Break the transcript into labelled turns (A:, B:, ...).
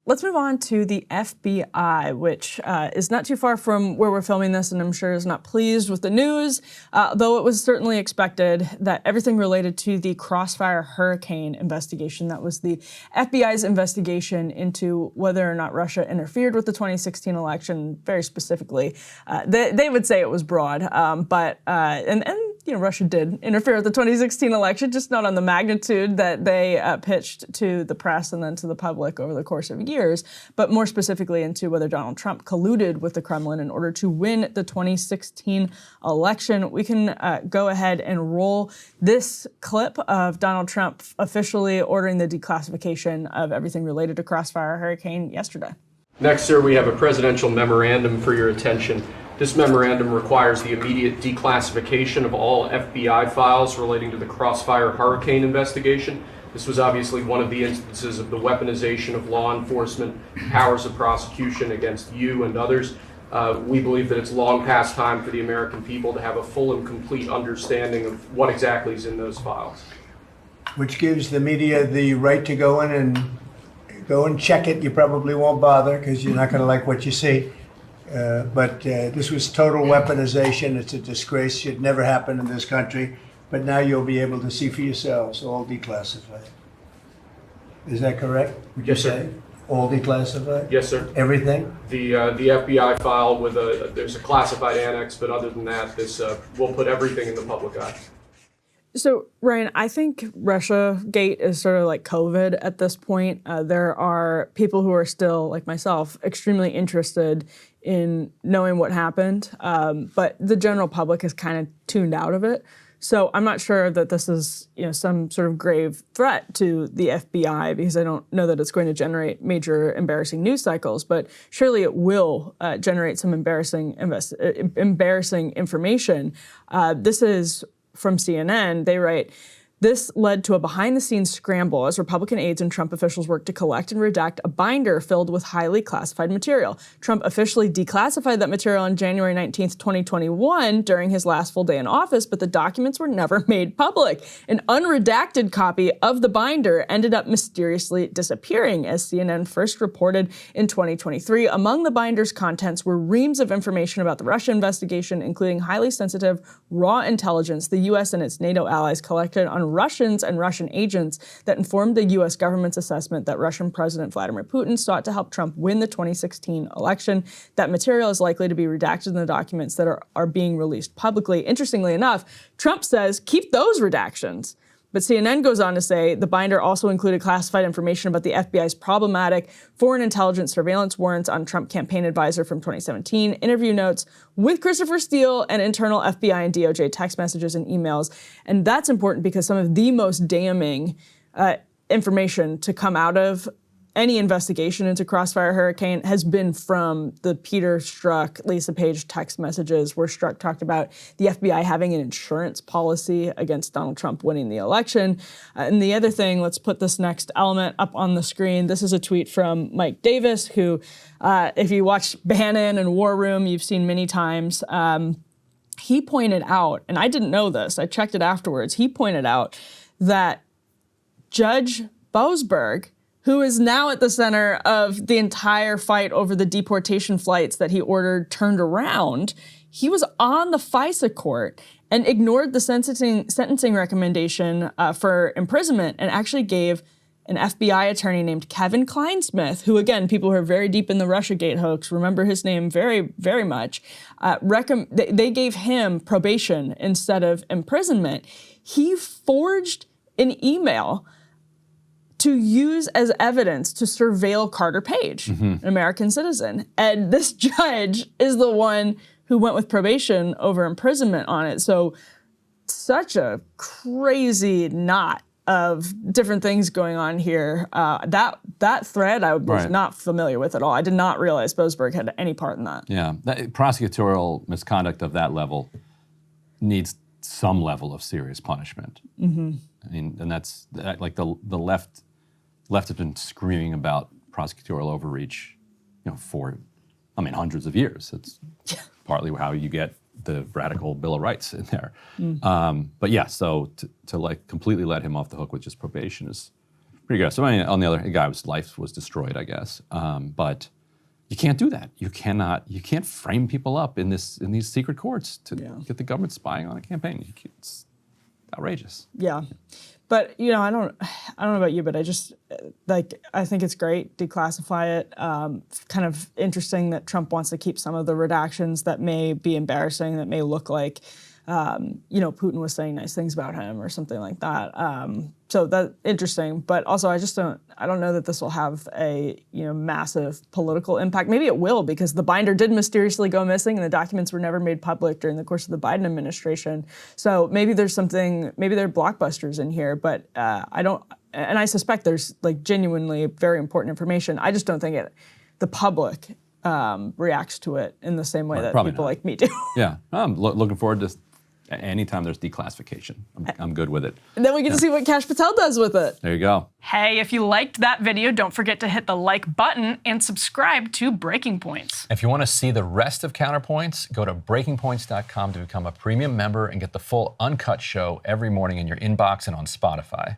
A: Let's move on to the FBI, which is not too far from where we're filming this, and I'm sure is not pleased with the news, though it was certainly expected that everything related to the Crossfire Hurricane investigation, that was the FBI's investigation into whether or not Russia interfered with the 2016 election, very specifically. They would say it was broad, and Russia did interfere with the 2016 election, just not on the magnitude that they pitched to the press and then to the public over the course of years, but more specifically into whether Donald Trump colluded with the Kremlin in order to win the 2016 election. We can go ahead and roll this clip of Donald Trump officially ordering the declassification of everything related to Crossfire Hurricane yesterday.
B: Next, sir, we have a presidential memorandum for your attention. This memorandum requires the immediate declassification of all FBI files relating to the Crossfire Hurricane investigation. This was obviously one of the instances of the weaponization of law enforcement powers of prosecution against you and others. We believe that it's long past time for the American people to have a full and complete understanding of what exactly is in those files.
C: Which gives the media the right to go in and check it. You probably won't bother because you're not going to like what you see. But this was total weaponization. It's a disgrace. Should never happen in this country. But now you'll be able to see for yourselves, all declassified. Is that correct?
B: Yes, sir.
C: All declassified?
B: Yes, sir.
C: Everything?
B: The FBI file with there's a classified annex, but other than that, we'll put everything in the public eye.
A: So, Ryan, I think Russiagate is sort of like COVID at this point. There are people who are still, like myself, extremely interested in knowing what happened, but the general public is kind of tuned out of it. So I'm not sure that this is, some sort of grave threat to the FBI, because I don't know that it's going to generate major embarrassing news cycles, but surely it will generate some embarrassing information. This is from CNN. They write, "This led to a behind-the-scenes scramble as Republican aides and Trump officials worked to collect and redact a binder filled with highly classified material. Trump officially declassified that material on January 19th, 2021 during his last full day in office, but the documents were never made public. An unredacted copy of the binder ended up mysteriously disappearing, as CNN first reported in 2023. Among the binder's contents were reams of information about the Russia investigation, including highly sensitive, raw intelligence the U.S. and its NATO allies collected on Russians and Russian agents that informed the U.S. government's assessment that Russian President Vladimir Putin sought to help Trump win the 2016 election. That material is likely to be redacted in the documents that are being released publicly." Interestingly enough, Trump says, keep those redactions. But CNN goes on to say the binder also included classified information about the FBI's problematic foreign intelligence surveillance warrants on Trump campaign advisor from 2017, interview notes with Christopher Steele, and internal FBI and DOJ text messages and emails. And that's important because some of the most damning information to come out of any investigation into Crossfire Hurricane has been from the Peter Strzok, Lisa Page text messages, where Strzok talked about the FBI having an insurance policy against Donald Trump winning the election. And the other thing, let's put this next element up on the screen. This is a tweet from Mike Davis, who, if you watch Bannon and War Room, you've seen many times. He pointed out, and I didn't know this, I checked it afterwards, he pointed out that Judge Boasberg, who is now at the center of the entire fight over the deportation flights that he ordered turned around, he was on the FISA court and ignored the sentencing recommendation for imprisonment and actually gave an FBI attorney named Kevin Clinesmith, who, again, people who are very deep in the Russiagate hoax remember his name very, very much. They gave him probation instead of imprisonment. He forged an email to use as evidence to surveil Carter Page, an American citizen. And this judge is the one who went with probation over imprisonment on it. So such a crazy knot of different things going on here. That thread I was not familiar with at all. I did not realize Boasberg had any part in that.
D: Yeah, prosecutorial misconduct of that level needs some level of serious punishment. I mean, and that's like the left has been screaming about prosecutorial overreach, for hundreds of years. It's partly how you get the radical Bill of Rights in there. But yeah, so to like completely let him off the hook with just probation is Pretty good. So I mean, on the other, the guy's life was destroyed, I guess. But you can't do that. You can't frame people up in these secret courts to get the government spying on a campaign. It's outrageous.
A: Yeah. But, I don't know about you, but I just, I think it's great, declassify it. Kind of interesting that Trump wants to keep some of the redactions that may be embarrassing, that may look like, Putin was saying nice things about him or something like that. So that's interesting. But also, I don't know that this will have a, massive political impact. Maybe it will, because the binder did mysteriously go missing and the documents were never made public during the course of the Biden administration. So maybe there are blockbusters in here, but and I suspect there's genuinely very important information. I just don't think the public reacts to it in the same way that people like me do.
D: Yeah, I'm looking forward to anytime there's declassification. I'm good with it.
A: And then we get to see what Kash Patel does with it.
D: There you go.
E: Hey, if you liked that video, don't forget to hit the like button and subscribe to Breaking Points.
F: If you want to see the rest of Counterpoints, go to breakingpoints.com to become a premium member and get the full uncut show every morning in your inbox and on Spotify.